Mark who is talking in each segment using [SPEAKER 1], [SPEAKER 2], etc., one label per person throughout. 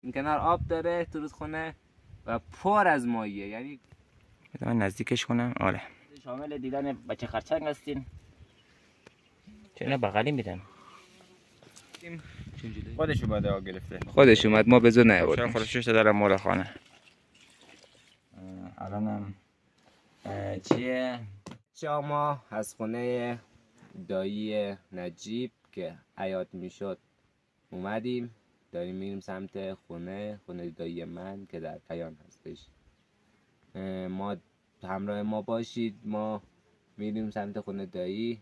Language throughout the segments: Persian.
[SPEAKER 1] این کنار آب داره تو رودخونه و پر از ماهیه. یعنی
[SPEAKER 2] من نزدیکش کنم. آره
[SPEAKER 3] شامل دیدن بچه خرچنگ هستین. چرا بغلی میدن؟
[SPEAKER 2] خودش اومده ها گرفته.
[SPEAKER 1] خودش اومد، ما به زور نیاوردیم.
[SPEAKER 2] خودش داره مال خانه.
[SPEAKER 3] الانم چیه؟
[SPEAKER 1] ما از خونه دایی نجیب که حیات میشد اومدیم، داریم میریم سمت خونه دایی من که در پیان هستش. ما همراه ما باشید، ما میریم سمت خونه دایی.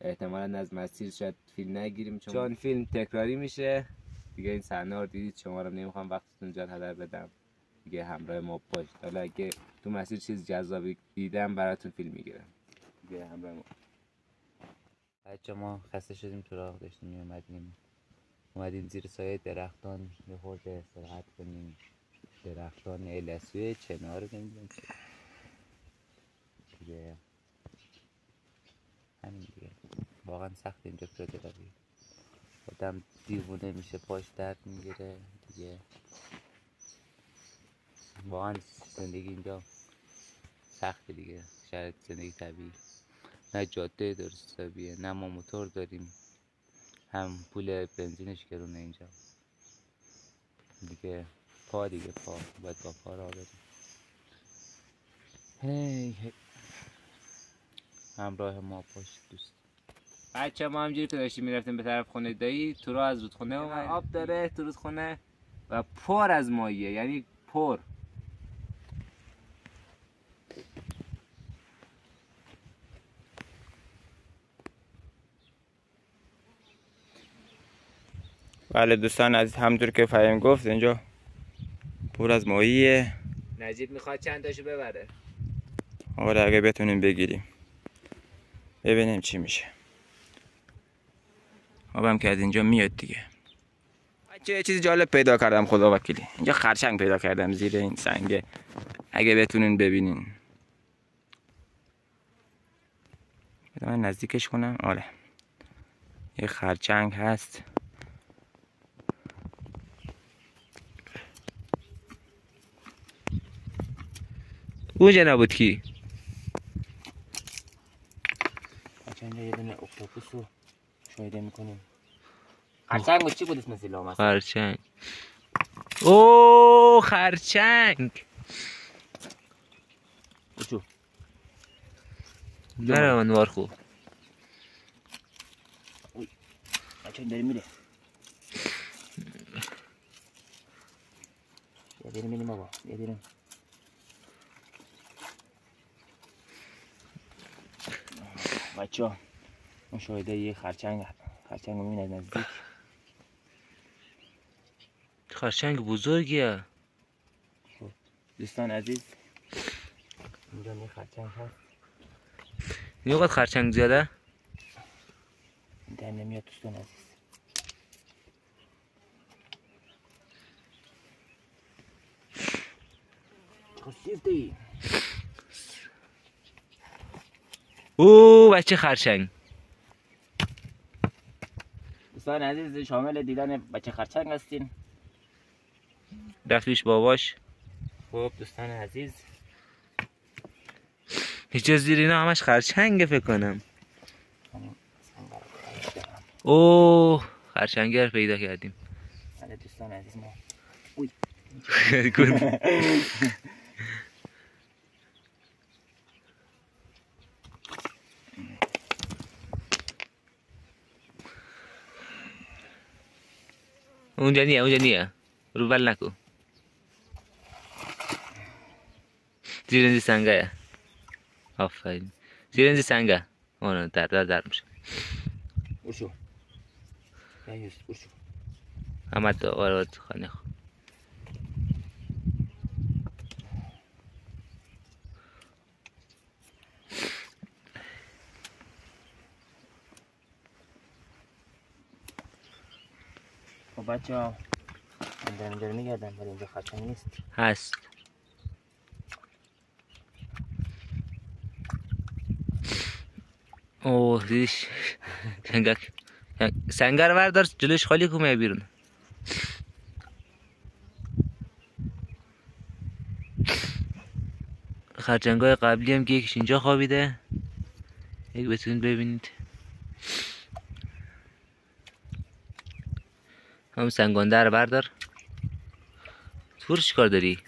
[SPEAKER 1] احتمالاً از مسیر شاید فیلم نگیریم چون فیلم تکراری میشه دیگه. این صحنه رو دیدید، شما رو نمیخوام وقتتون زیاد هدر بدم دیگه. همراه ما باشید. حالا اگه تو مسیر چیز جذابی دیدم براتون فیلم میگیرم دیگه. همراه ما.
[SPEAKER 3] بچه ما خسته شدیم، تو راه داشتیم اومدیم زیر سایه درختان یه خورده استراحت کنیم. درختان السوی چنار نمیدونم دیگه. همین دیگه. واقعا سخت اینجا پیاده روی. آدم دیوونه میشه، پاش درد میگیره دیگه. واقعا زندگی اینجا سخته دیگه. شرایط زندگی طبیعی. نه جاده درست حسابیه، نه ما موتور داریم، هم پول بنزینش گرونه اینجا دیگه. پا باید با پا راه بریم. هی همراه ما باشید دوست.
[SPEAKER 1] بچه ما همجوری که داشتیم میرفتیم به طرف خونه دایی، تو راه از رودخونه اومد. آب داره تو رودخونه و پر از ماهیه. یعنی پر.
[SPEAKER 2] بله دوستان، از همونطور که فهیم گفت اینجا پر از ماهیه.
[SPEAKER 1] نجیب میخواد چند تاشو ببره.
[SPEAKER 2] آره اگه بتونیم بگیریم ببینیم چی میشه. آبم که از اینجا میاد دیگه. چه چیز جالب پیدا کردم خدا وکیلی. اینجا خرچنگ پیدا کردم زیر این سنگه. اگه بتونین ببینین. من نزدیکش کنم. آره یه خرچنگ هست.
[SPEAKER 1] اونجا نبود کی؟
[SPEAKER 3] بچه اینجا یه دونه اکتاپوس رو شاهده میکنیم. خرچنگ بود. چی بود اسم سیلام؟
[SPEAKER 1] خرچنگ. اوه خرچنگ.
[SPEAKER 3] بچو
[SPEAKER 1] نره منوار خوب.
[SPEAKER 3] بچه داری میره. یه دیریم میریم آقا. یه دیریم. بچه ها مشاهده یه خرچنگ رو میبینید نزدیک.
[SPEAKER 1] خرچنگ بزرگیه.
[SPEAKER 3] دوستان عزیز اینجا یه خرچنگ هست.
[SPEAKER 1] اینقدر خرچنگ زیاده؟
[SPEAKER 3] در نمیاد دوستان عزیز. خسیفتی.
[SPEAKER 1] اوه بچه خرچنگ.
[SPEAKER 3] دوستان عزیز شامل دیدن بچه خرچنگ هستین.
[SPEAKER 1] رفتیش باباش.
[SPEAKER 3] خب دوستان عزیز
[SPEAKER 1] هیچ زیر اینا همش خرچنگه فکر کنم. اوه خرچنگر پیدا کردیم.
[SPEAKER 3] بله دوستان عزیز ما
[SPEAKER 1] اونجا نیه رو بل نکو. زیر این سنگه. آفرین. زیر این سنگه. اون در میشه.
[SPEAKER 3] برشو برشو.
[SPEAKER 1] اما تو وارد خانه خو.
[SPEAKER 3] خب بچه ها من دارم اینجا رو میگردم ولی اینجا خرچنگ نیست.
[SPEAKER 1] هست. اوه دیش سنگر وردار جلوش خالی کنه بیرون. خرچنگای قبلی هم که یکیش اینجا خوابیده، یک بتونید ببینید. همون سنگانده رو بردار. تور چی کار داری؟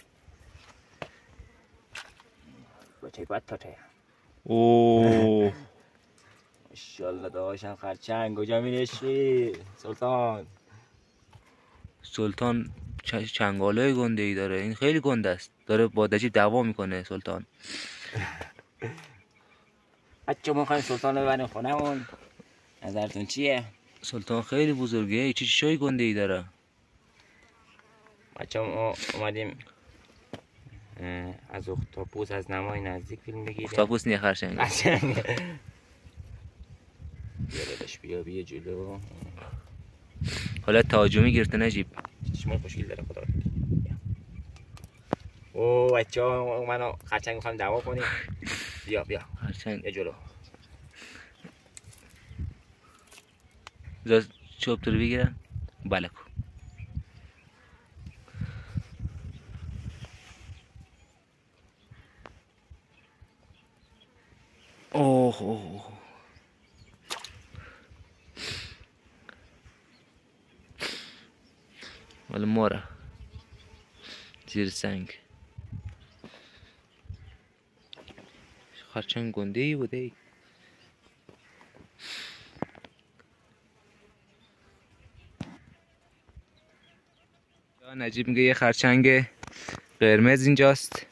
[SPEAKER 2] بچه بد پاته.
[SPEAKER 1] اوه
[SPEAKER 2] ماشاءالله داشتم خرچنگ کجا می‌نشی
[SPEAKER 1] سلطان چنگالای گنده ای داره. این خیلی گنده است، داره با نجیب دعوا میکنه سلطان.
[SPEAKER 2] بچه ما خواهیم سلطان رو ببریم خونمون، نظرتون چیه؟
[SPEAKER 1] سلطان خیلی بزرگه، چه چیزای گنده ای داره.
[SPEAKER 2] بچه ما اومدیم از اختاپوس از نمای نزدیک فیلم بگیریم.
[SPEAKER 1] اختاپوس نیه، خرچنگ.
[SPEAKER 2] بیا داداش بیا جلو.
[SPEAKER 1] حالا تهاجمی گرفته نجیب.
[SPEAKER 2] چشمای خوشگل داره خدا. اوه بچه ها منو خرچنگ میخوایم دعوا کنیم. بیا
[SPEAKER 1] خرچنگ
[SPEAKER 2] بیا جلو.
[SPEAKER 1] چوب تو رو بگیرن بلکو. اوه مال ماره زیر سنگ. خرچنگ گنده ای بوده ای. نجیب میگه یه خرچنگ قرمز اینجاست.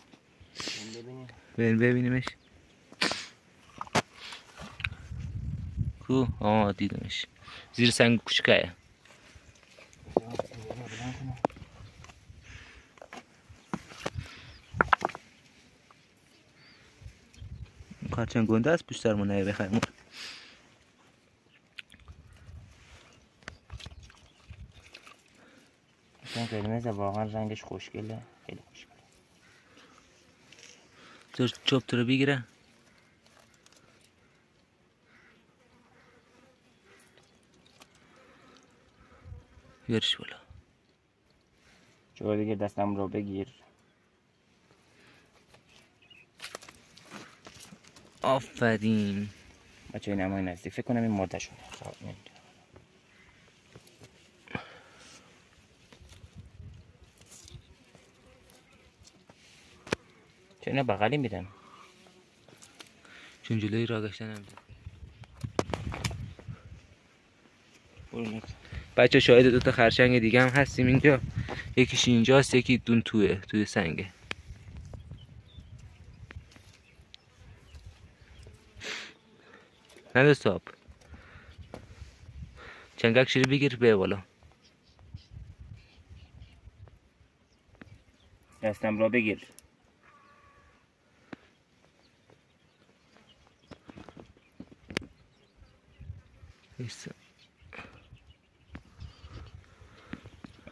[SPEAKER 1] ببینیمش. کو دیدمش زیر سنگ کوچیکه. خرچنگ گنده است، بیشتر ما نه بخریم.
[SPEAKER 2] این قرمز واقعا رنگش خوشگله، خیلی خوشگله.
[SPEAKER 1] چوب تو رو بگیره. بیارش بالا.
[SPEAKER 2] چرا دیگه دستم رو بگیر.
[SPEAKER 1] آفرین.
[SPEAKER 2] بچه این نمای نزدیک فکر کنم این مرده شده. چه اینا بغلی میرن؟
[SPEAKER 1] چون جلوی راه گشتن هم بچه شاهد دوتا خرچنگ دیگه هم هستیم اینجا. یکیش اینجاست، یکی دون توی سنگه. ندست آب. چنگک شیری بگیر به بالا.
[SPEAKER 2] دستم را بگیر.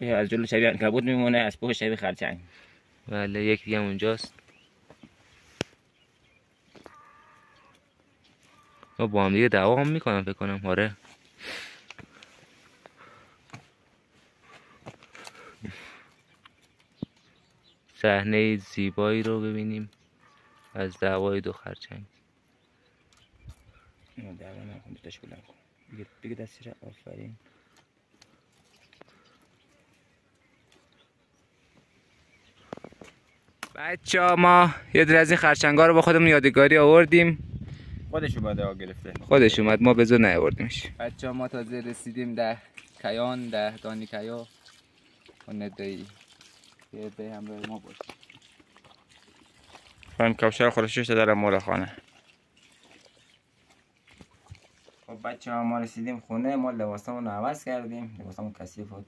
[SPEAKER 2] از جلو شبیه عنکبوت میمونه، از پشت شبیه خرچنگ.
[SPEAKER 1] بله یک دیگه اونجاست. با هم دیگه دعوا هم میکنم فکر کنم. آره صحنه زیبایی رو ببینیم از دعوای دو خرچنگ.
[SPEAKER 2] دعوا نکن، دوتاش بلند کن. بگه دستی را. آفرین.
[SPEAKER 1] بچه ها ما یه در از این خرچنگا رو با خودمون یادگاری آوردیم.
[SPEAKER 2] خودش اومده گرفته.
[SPEAKER 1] خودش اومد، ما به زور نیاوردیمش.
[SPEAKER 3] بچه ها ما تازه رسیدیم ده کیان، ده دانی کیا و ندایی که به همراه ما باشید.
[SPEAKER 2] خانم کوشر خودشش داره مول خانه. خب بچه ها ما رسیدیم خونه. ما لباسامون رو عوض کردیم، لباسامون کثیف بود،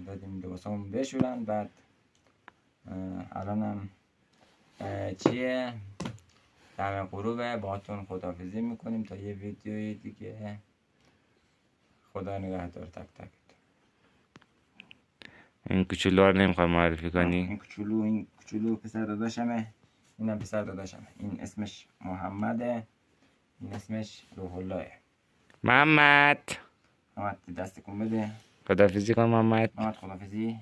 [SPEAKER 2] دادیم لباسامون بشورن. بعد الانم چیه دم غروبه، باهاتون خداحافظی میکنیم تا یه ویدیوی دیگه. خدا نگهدار تک تک.
[SPEAKER 1] این کوچولو رو نمیخوای معرفی کنی؟
[SPEAKER 2] این کوچولو پسر داداشمه. اینم پسر داداشمه. این اسمش محمده، این اسمش روح الله.
[SPEAKER 1] محمد
[SPEAKER 2] دست کن بده.
[SPEAKER 1] خداحافظی کن محمد.
[SPEAKER 2] خداحافظی.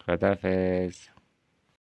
[SPEAKER 1] خداحافظ.